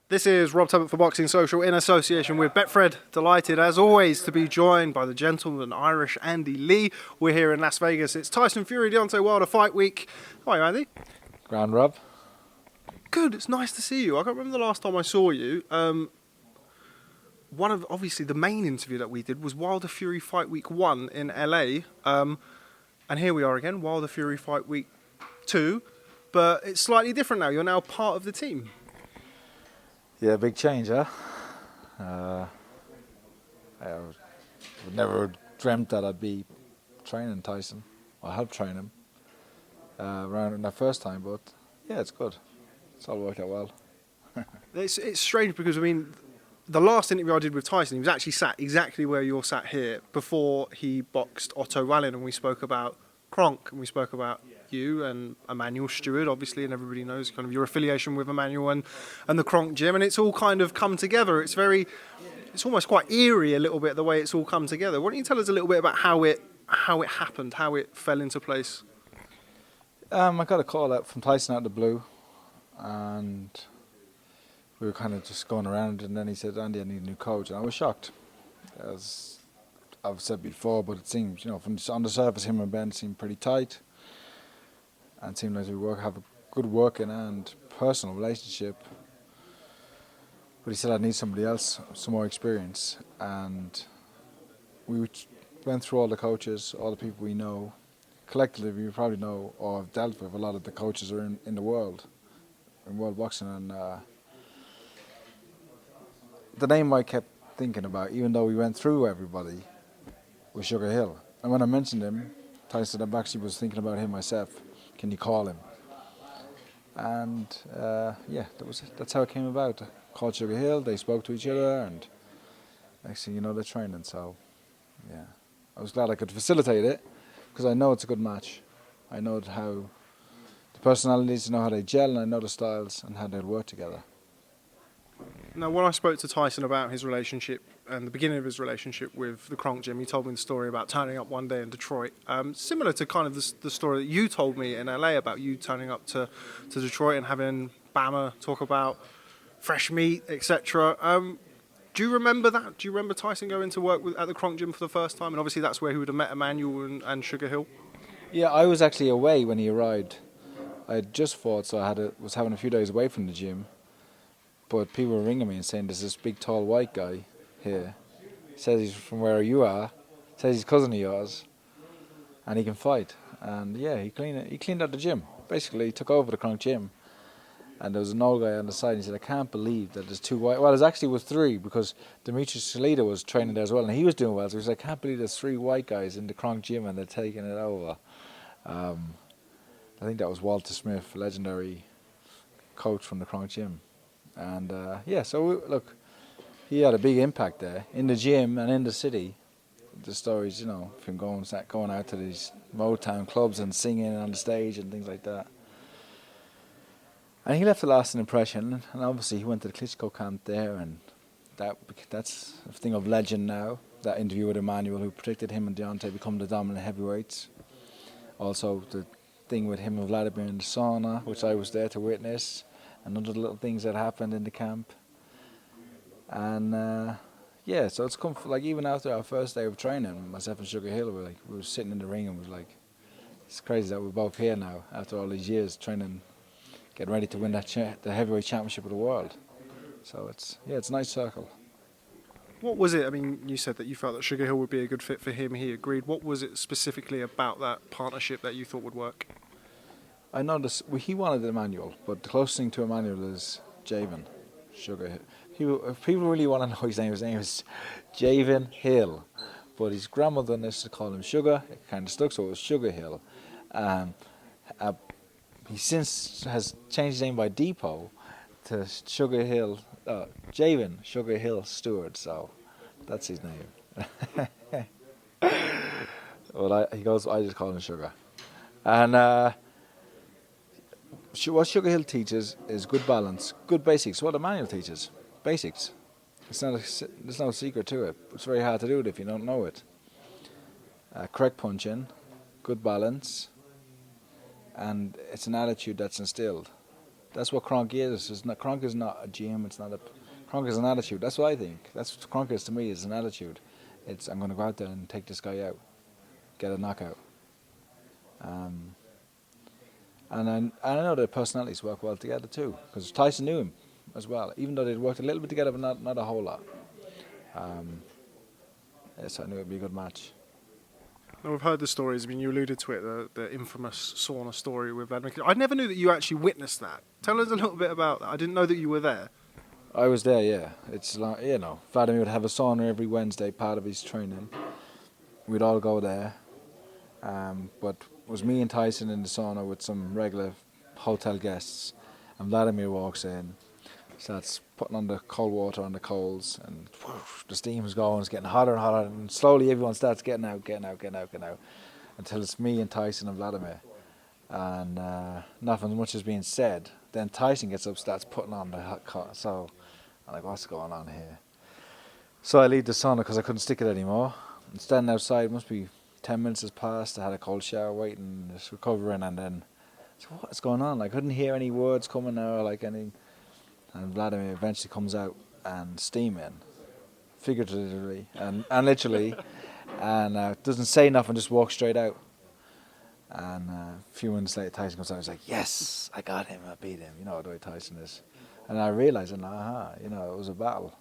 This is Rob Tebbutt for Boxing Social in association with Betfred. Delighted, as always, to be joined by the gentleman Irish Andy Lee. We're here in Las Vegas. It's Tyson Fury, Deontay Wilder Fight Week. How are you, Andy? Grand, Rob. Good, it's nice to see you. I can't remember the last time I saw you. One of, obviously, the main interview that we did was Wilder Fury Fight Week 1 in LA. And here we are again, Wilder Fury Fight Week 2. But it's slightly different now. You're now part of the team. Yeah, big change, huh? I would never dreamt that I'd be training Tyson. I helped train him around that first time, but yeah, it's good. It's all worked out well. It's strange because, I mean, the last interview I did with Tyson, he was actually sat exactly where you're sat here before he boxed Otto Wallin, and we spoke about Kronk, and we spoke about you and Emanuel Steward, obviously, and everybody knows kind of your affiliation with Emanuel and the Kronk gym, and it's all kind of come together. It's almost quite eerie a little bit the way it's all come together. Why don't you tell us a little bit about how it happened, how it fell into place? I got a call out from Tyson out of the blue, and we were kind of just going around, and then he said, "Andy, I need a new coach," and I was shocked, as I've said before, but it seems, from on the surface, him and Ben seemed pretty tight, and it seemed like we have a good working and personal relationship. But he said, "I need somebody else, some more experience," and we went through all the coaches, all the people we know. Collectively, we probably know or have dealt with a lot of the coaches are in the world, in world boxing, and the name I kept thinking about, even though we went through everybody, was Sugar Hill. And when I mentioned him, Tyson said, "I actually was thinking about him myself. Can you call him?" And that's how it came about. I called Sugar Hill, they spoke to each other, and next thing you know, they're training. So, yeah, I was glad I could facilitate it, because I know it's a good match. I know how the personalities, I know how they gel, and I know the styles and how they work together. Now, when I spoke to Tyson about his relationship and the beginning of his relationship with the Kronk gym, he told me the story about turning up one day in Detroit, similar to kind of the story that you told me in LA about you turning up to Detroit and having Bama talk about fresh meat, etc. Do you remember that? Do you remember Tyson going to work at the Kronk gym for the first time? And obviously that's where he would have met Emanuel and Sugar Hill. Yeah, I was actually away when he arrived. I had just fought, so was having a few days away from the gym. But people were ringing me and saying, "There's this big, tall, white guy here. Says he's from where you are. Says he's cousin of yours, and he can fight." And yeah, he cleaned out the gym. Basically, he took over the Kronk gym. And there was an old guy on the side, and he said, "I can't believe that there's two white..." Well, there actually was three, because Demetrius Salida was training there as well, and he was doing well. So he said, "I can't believe there's three white guys in the Kronk gym, and they're taking it over." I think that was Walter Smith, legendary coach from the Kronk gym. And look, he had a big impact there in the gym and in the city. The stories, of him going out to these Motown clubs and singing on the stage and things like that. And he left a lasting impression. And obviously, he went to the Klitschko camp there, and that's a thing of legend now. That interview with Emanuel, who predicted him and Deontay become the dominant heavyweights. Also, the thing with him and Vladimir in the sauna, which I was there to witness. And other little things that happened in the camp. And so it's come even after our first day of training, myself and Sugar Hill we were sitting in the ring, and was like, it's crazy that we're both here now after all these years training, getting ready to win the heavyweight championship of the world. So it's a nice circle. What was it? I mean, you said that you felt that Sugar Hill would be a good fit for him. He agreed. What was it specifically about that partnership that you thought would work? I noticed he wanted Emanuel, but the closest thing to Emanuel is Javen, Sugar Hill. If people really want to know his name is Javen Hill, but his grandmother used to call him Sugar. It kind of stuck, so it was Sugar Hill. He since has changed his name by Depot to Sugar Hill, Javen Sugar Hill Steward. So that's his name. Well, I just call him Sugar, and. What Sugar Hill teaches is good balance, good basics. What Emanuel teaches, basics. There's no secret to it. It's very hard to do it if you don't know it. Correct punching, good balance, and it's an attitude that's instilled. That's what Kronk is. Kronk is not a gym. Kronk is an attitude. That's what I think. That's what Kronk is to me. Is an attitude. I'm going to go out there and take this guy out, get a knockout. And I know their personalities work well together too, because Tyson knew him as well, even though they'd worked a little bit together, but not a whole lot. Yes, I knew it'd be a good match. Now, we've heard the stories. I mean, you alluded to it, the infamous sauna story with Vladimir. I never knew that you actually witnessed that. Tell us a little bit about that. I didn't know that you were there. I was there, yeah. It's like, Vladimir would have a sauna every Wednesday, part of his training. We'd all go there. But it was me and Tyson in the sauna with some regular hotel guests, and Vladimir walks in, starts putting on the cold water on the coals, and whoosh, the steam is going, it's getting hotter and hotter, and slowly everyone starts getting out, until it's me and Tyson and Vladimir, and nothing much is being said. Then Tyson gets up, starts putting on the hot so I'm like, what's going on here? So I leave the sauna because I couldn't stick it anymore. I'm standing outside, must be 10 minutes has passed. I had a cold shower waiting, just recovering, and then so what's going on? I couldn't hear any words coming out, like any. And Vladimir eventually comes out and steaming, figuratively and literally, and doesn't say nothing, just walks straight out. And a few minutes later, Tyson comes out and he's like, "Yes, I got him, I beat him." You know the way Tyson is. And I realised, it was a battle.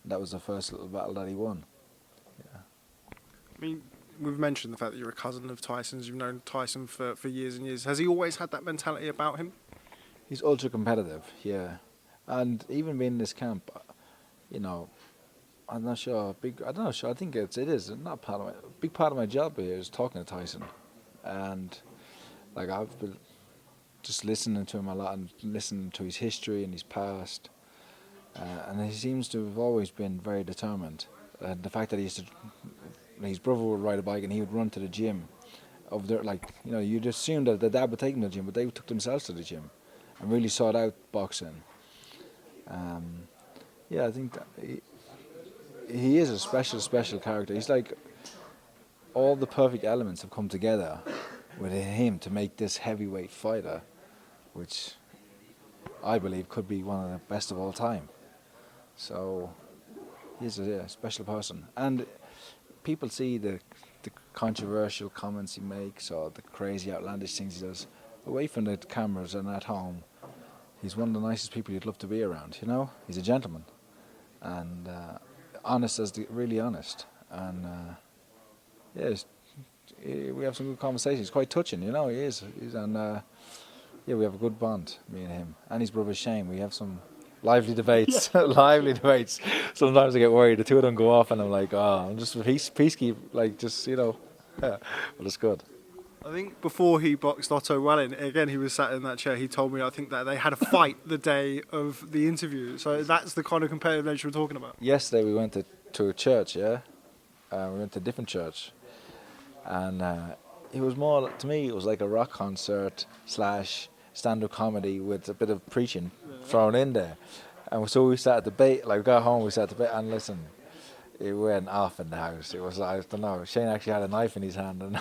That was the first little battle that he won. Yeah. I mean, we've mentioned the fact that you're a cousin of Tyson's. You've known Tyson for years and years. Has he always had that mentality about him? He's ultra competitive, yeah. And even being in this camp, I'm not sure. I think it is not part of my big part of my job here is talking to Tyson, and like I've been just listening to him a lot and listening to his history and his past, and he seems to have always been very determined. And the fact that his brother would ride a bike and he would run to the gym, over there, you'd assume that the dad would take him to the gym, but they took themselves to the gym, and really sought out boxing. I think that he is a special character. He's like all the perfect elements have come together with him to make this heavyweight fighter, which I believe could be one of the best of all time. So he's a special person, and people see the controversial comments he makes or the crazy outlandish things he does away from the cameras and at home. He's one of the nicest people you'd love to be around, He's a gentleman. And really honest. And, we have some good conversations. He's quite touching, he is. We have a good bond, me and him. And his brother Shane, we have some lively debates. Lively debates. Sometimes I get worried. The two of them go off and I'm like, I'm just peacekeep, but it's good. I think before he boxed Otto Wallin, again, he was sat in that chair. He told me, I think, that they had a fight the day of the interview. So that's the kind of competitive nature we're talking about. Yesterday we went to a church, yeah? We went to a different church. And it was more, to me, it was like a rock concert / stand-up comedy with a bit of preaching thrown in there. And so we sat at the bait, we got home, we sat at the bait, and listen, it went off in the house. It was, I don't know, Shane actually had a knife in his hand, and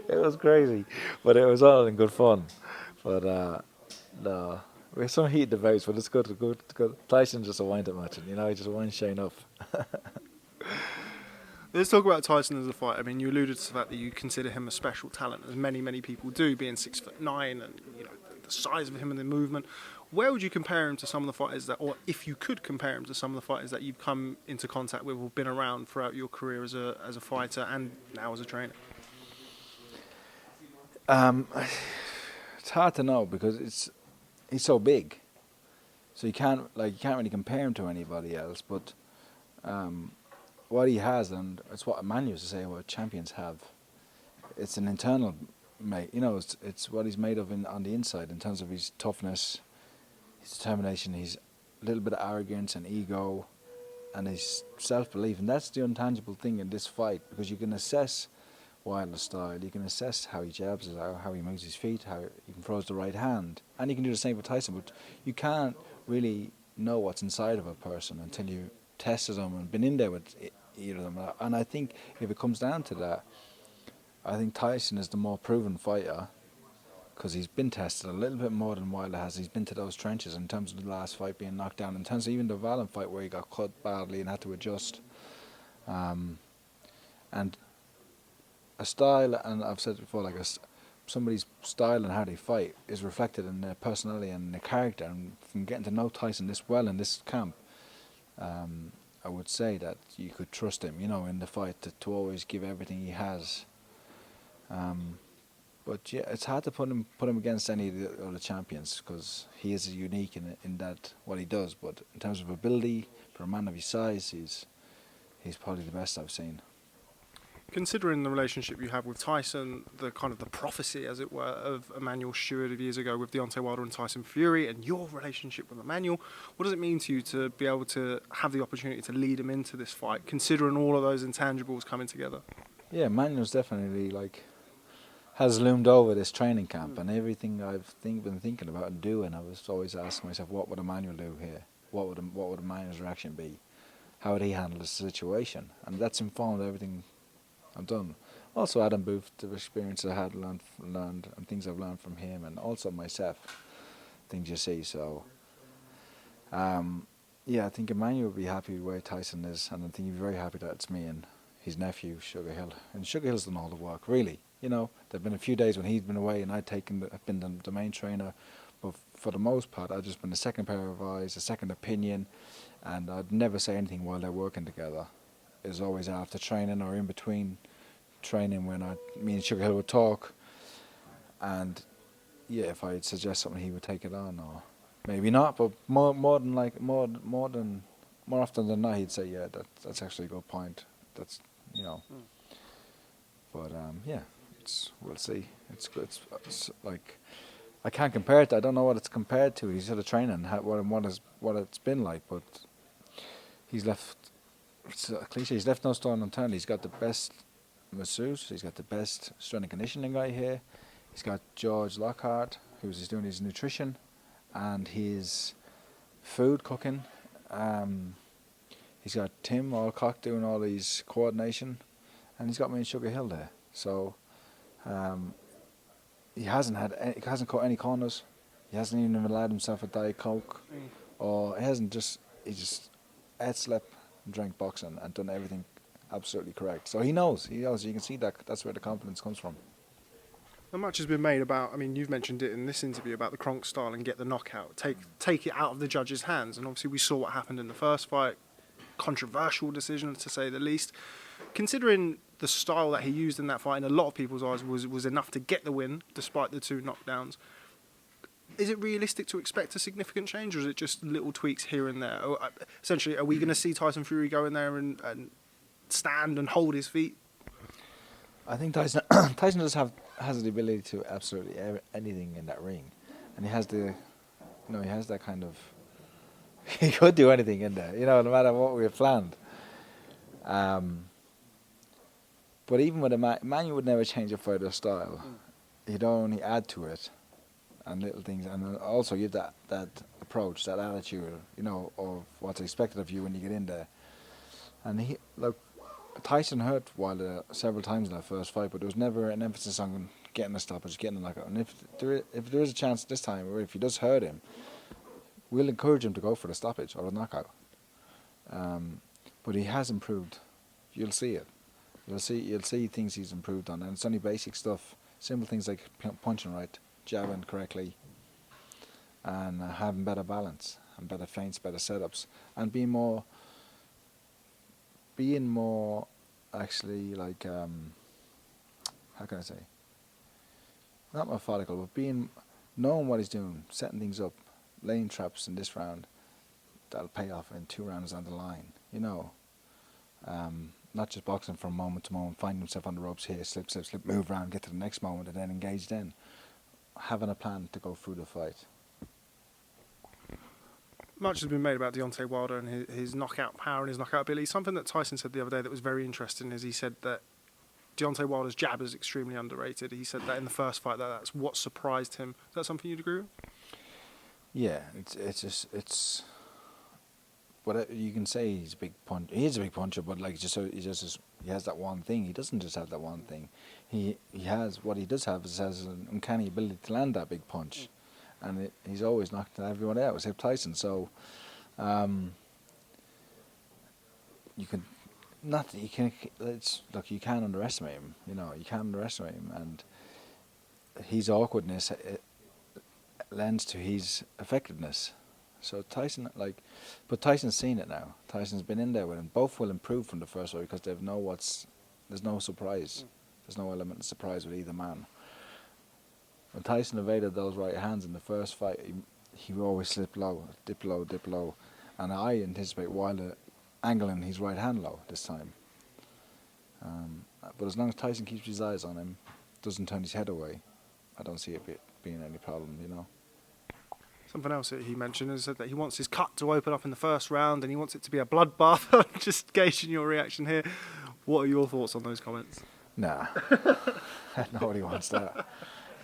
it was crazy, but it was all in good fun. But no, we had some heated debates, but it's good. Tyson's just a wind-up match, he just winds Shane up. Let's talk about Tyson as a fighter. I mean, you alluded to the fact that you consider him a special talent, as many people do, being 6'9", and the size of him and the movement. Where would you compare him to some of the fighters or if you could compare him to some of the fighters that you've come into contact with or been around throughout your career as a fighter and now as a trainer? It's hard to know because he's so big, so you can't really compare him to anybody else. But what he has, and it's what Emanuel used to say, what champions have. It's an internal, it's what he's made of on the inside in terms of his toughness, his determination, his little bit of arrogance and ego, and his self-belief. And that's the intangible thing in this fight, because you can assess Wilder's style, you can assess how he jabs, how he moves his feet, how he throws the right hand, and you can do the same with Tyson, but you can't really know what's inside of a person until you tested them and been in there with either of them. And I think if it comes down to that, I think Tyson is the more proven fighter, because he's been tested a little bit more than Wilder has. He's been to those trenches in terms of the last fight being knocked down, in terms of even the Valen fight where he got cut badly and had to adjust. And a style, and I've said it before, like somebody's style and how they fight is reflected in their personality and their character. And from getting to know Tyson this well in this camp, I would say that you could trust him, in the fight to always give everything he has. But yeah, it's hard to put him against any of the other champions because he is unique in that what he does. But in terms of ability, for a man of his size, he's probably the best I've seen. Considering the relationship you have with Tyson, the kind of the prophecy, as it were, of Emanuel Steward of years ago with Deontay Wilder and Tyson Fury, and your relationship with Emanuel, what does it mean to you to be able to have the opportunity to lead him into this fight, considering all of those intangibles coming together? Yeah, Emanuel's definitely has loomed over this training camp, and everything I've been thinking about and doing, I was always asking myself, what would Emanuel do here? What would Emanuel's reaction be? How would he handle this situation? And that's informed everything I've done. Also Adam Booth, the experience I had learned and things I've learned from him, and also myself, things you see. So, yeah, I think Emanuel would be happy with where Tyson is, and I think he'd be very happy that it's me and his nephew, Sugar Hill. And Sugar Hill's done all the work, really. There've been a few days when he's been away and I've been the main trainer, but for the most part, I've just been a second pair of eyes, a second opinion, and I'd never say anything while they're working together. It's always after training or in between training when me and Sugar Hill would talk, and yeah, if I'd suggest something, he would take it on, or maybe not, but more often than not, he'd say, yeah, that's actually a good point. That's But yeah, we'll see. It's like I can't compare it. I don't know what it's compared to. He's had a training, what it's been like, but he's left. It's a cliche. He's left no stone unturned. He's got the best masseuse. He's got the best strength and conditioning guy here. He's got George Lockhart, who's doing his nutrition and his food cooking. He's got Tim Alcock doing all his coordination, and he's got me and Sugar Hill there. So he hasn't cut any corners. He hasn't even allowed himself a Diet Coke, or he just ate, slept, and drank boxing and done everything absolutely correct. So he knows. You can see that's where the confidence comes from. Much has been made about, you've mentioned it in this interview about the Kronk style and get the knockout, take it out of the judge's hands. And obviously we saw what happened in the first fight, controversial decision to say the least. Considering the style that he used in that fight, in a lot of people's eyes, was enough to get the win despite the two knockdowns. Is it realistic to expect a significant change, or is it just little tweaks here and there? Essentially, are we going to see Tyson Fury go in there and stand and hold his feet? I think Tyson has the ability to absolutely anything in that ring, and he has that kind of. He could do anything in there, no matter what we have planned. But even with Emanuel would never change a fighter's style. He'd only add to it, and little things, and also give that approach, that attitude, of what's expected of you when you get in there. And Tyson hurt Wilder several times in that first fight, but there was never an emphasis on getting a stoppage, getting a knockout. And if there is a chance this time, or if he does hurt him, we'll encourage him to go for the stoppage or the knockout. But he has improved. You'll see it. You'll see things he's improved on, and it's only basic stuff, simple things like punching right, jabbing correctly, and having better balance and better feints, better setups, and being more actually how can I say? Not methodical, but knowing what he's doing, setting things up, laying traps in this round that'll pay off in 2 rounds down the line. Not just boxing from moment to moment, finding himself on the ropes here, slip, move around, get to the next moment, and then engage then. Having a plan to go through the fight. Much has been made about Deontay Wilder and his knockout power and his knockout ability. Something that Tyson said the other day that was very interesting is he said that Deontay Wilder's jab is extremely underrated. He said that in the first fight that's what surprised him. Is that something you'd agree with? Yeah, it's. But you can say he's a big punch. He is a big puncher, but he has that one thing. He doesn't just have that one thing. he has what he does have is has an uncanny ability to land that big punch, and he's always knocked everyone out except Tyson. So you can not you can look, you can't underestimate him. You know, you can't underestimate him, and his awkwardness lends to his effectiveness. So Tyson, but Tyson's seen it now. Tyson's been in there with him. Both will improve from the first fight because there's no surprise. There's no element of surprise with either man. When Tyson evaded those right hands in the first fight, he would always slip low, dip low, and I anticipate Wilder angling his right hand low this time. But as long as Tyson keeps his eyes on him, doesn't turn his head away, I don't see it being any problem, you know. Something else that he mentioned is that he wants his cut to open up in the first round and he wants it to be a bloodbath. Just gauging your reaction here. What are your thoughts on those comments? Nah. Nobody wants that.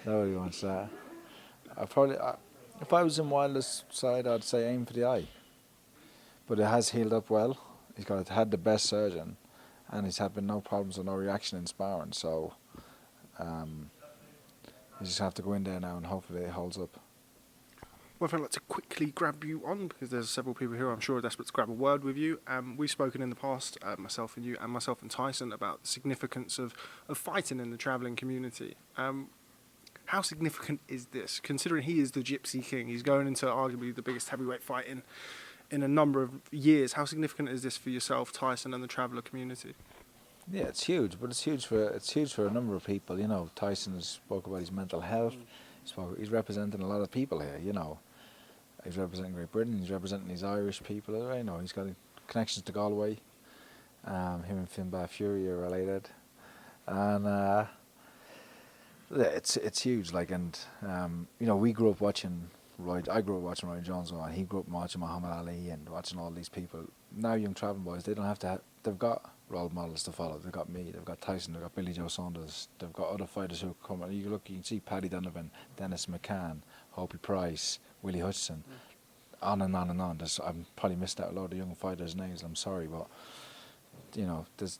Nobody wants that. If I was in Wilder's side, I'd say aim for the eye. But it has healed up well. He's had the best surgeon, and he's had no problems or no reaction in sparring. So you just have to go in there now and hopefully it holds up. Well, I'd like to quickly grab you on because there's several people here I'm sure are desperate to grab a word with you. We've spoken in the past, myself and you, and myself and Tyson, about the significance of fighting in the travelling community. How significant is this, considering he is the Gypsy King? He's going into arguably the biggest heavyweight fight in a number of years. How significant is this for yourself, Tyson, and the traveller community? Yeah, it's huge, but it's huge for a number of people. You know, Tyson spoke about his mental health. He's representing a lot of people here. You know, he's representing Great Britain. He's representing these Irish people. You know, he's got connections to Galway. Him and Tyson Fury are related, and it's huge. And you know, we grew up watching. I grew up watching Roy Jones, and he grew up watching Muhammad Ali and watching all these people. Now, young travelling boys, they don't have to. They've got role models to follow. They've got me. They've got Tyson. They've got Billy Joe Saunders. They've got other fighters who come. And you can see Paddy Donovan, Dennis McCann, Hopi Price, Willie Hutchinson, on and on and on. I've probably missed out a lot of young fighters' names. I'm sorry, but you know, there's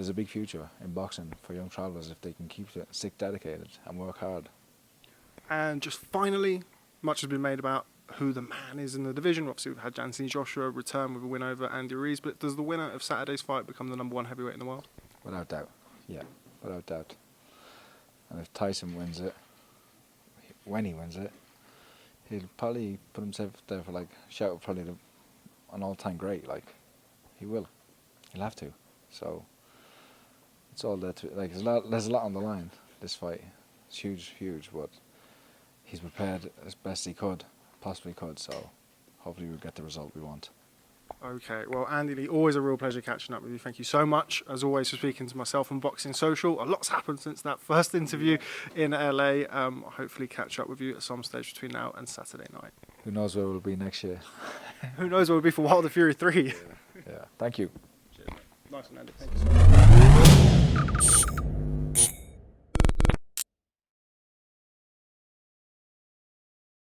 a big future in boxing for young travellers if they can stick dedicated and work hard. And just finally, much has been made about who the man is in the division. Obviously, we've had Anthony Joshua return with a win over Andy Ruiz, but does the winner of Saturday's fight become the #1 heavyweight in the world? Without doubt, yeah, without doubt. And if Tyson wins it, when he wins it, he'll probably put himself there for shout probably an all-time great. He will, he'll have to. So it's all there to there's a lot on the line. This fight, it's huge, but he's prepared as best he possibly could, so hopefully we'll get the result we want. Okay, well, Andy Lee, always a real pleasure catching up with you. Thank you so much, as always, for speaking to myself on Boxing Social. A lot's happened since that first interview in LA. I'll hopefully catch up with you at some stage between now and Saturday night. Who knows where we'll be next year? Who knows where we'll be for Wilder Fury 3? Yeah. Thank you. Cheers, mate. Nice one, Andy. Thank you so much.